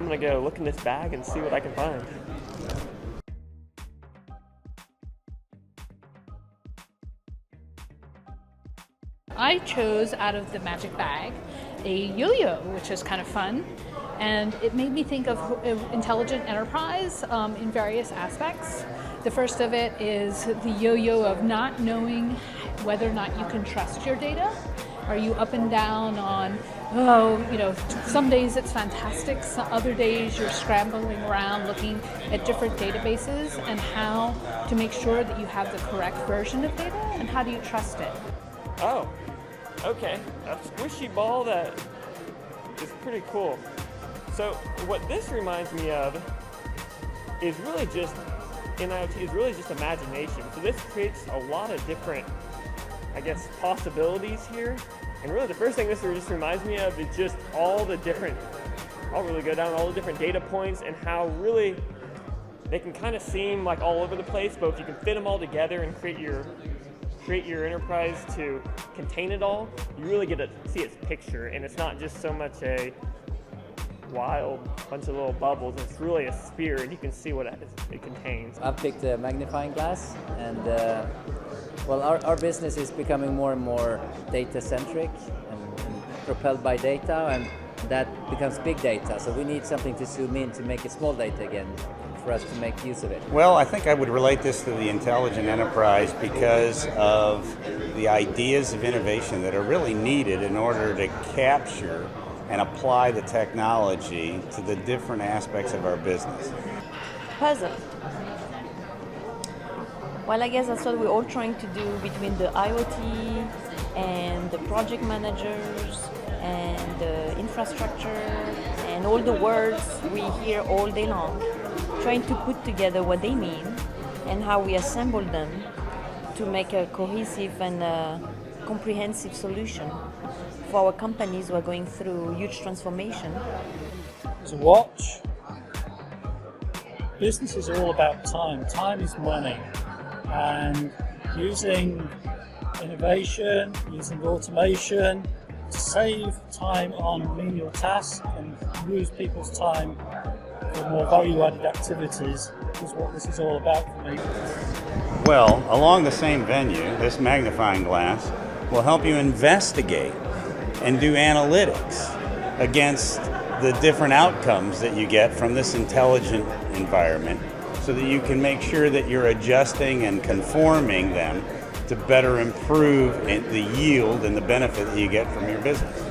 gonna go look in this bag and see what I can find. I chose out of the magic bag a yo-yo, which is kind of fun, and it made me think of intelligent enterprise in various aspects. The first of it is the yo-yo of not knowing whether or not you can trust your data. Are you up and down on, some days it's fantastic, some other days you're scrambling around looking at different databases and how to make sure that you have the correct version of data, and how do you trust it? Oh, okay. A squishy ball that is pretty cool. So what this reminds me of is really just, in IoT, is really just imagination. So this creates a lot of different, possibilities here. And really the first thing this just reminds me of is just all the different, I'll really go down all the different data points and how really they can kind of seem like all over the place, but if you can fit them all together and create your enterprise to contain it all, you really get to see its picture, and it's not just so much a wild bunch of little bubbles. It's really a sphere, and you can see what it contains. I've picked a magnifying glass, and our business is becoming more and more data-centric and propelled by data, and that becomes big data. So we need something to zoom in to make it small data again, for us to make use of it. Well, I think I would relate this to the intelligent enterprise because of the ideas of innovation that are really needed in order to capture and apply the technology to the different aspects of our business. Puzzle. Well, I guess that's what we're all trying to do between the IoT and the project managers and the infrastructure and all the words we hear all day long, trying to put together what they mean and how we assemble them to make a cohesive and comprehensive solution for our companies who are going through huge transformation. As a watch, business is all about time. Time is money. And using innovation, using automation to save time on menial tasks and use people's time for more value-added activities is what this is all about for me. Well, along the same venue, this magnifying glass will help you investigate and do analytics against the different outcomes that you get from this intelligent environment, so that you can make sure that you're adjusting and conforming them to better improve the yield and the benefit that you get from your business.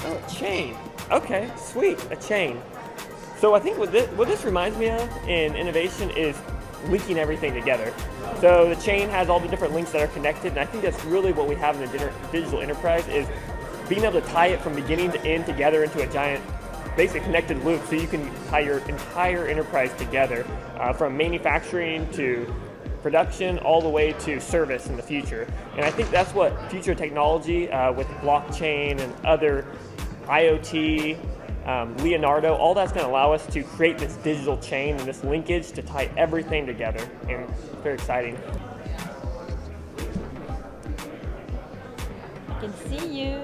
Oh, a chain. Okay, sweet, a chain. So I think what this reminds me of in innovation is linking everything together. So the chain has all the different links that are connected, and I think that's really what we have in the digital enterprise, is being able to tie it from beginning to end together into a giant, basically connected loop, so you can tie your entire enterprise together, from manufacturing to production all the way to service in the future. And I think that's what future technology with blockchain and other IoT, Leonardo, all that's going to allow us to create this digital chain and this linkage to tie everything together, and it's very exciting. I can see you.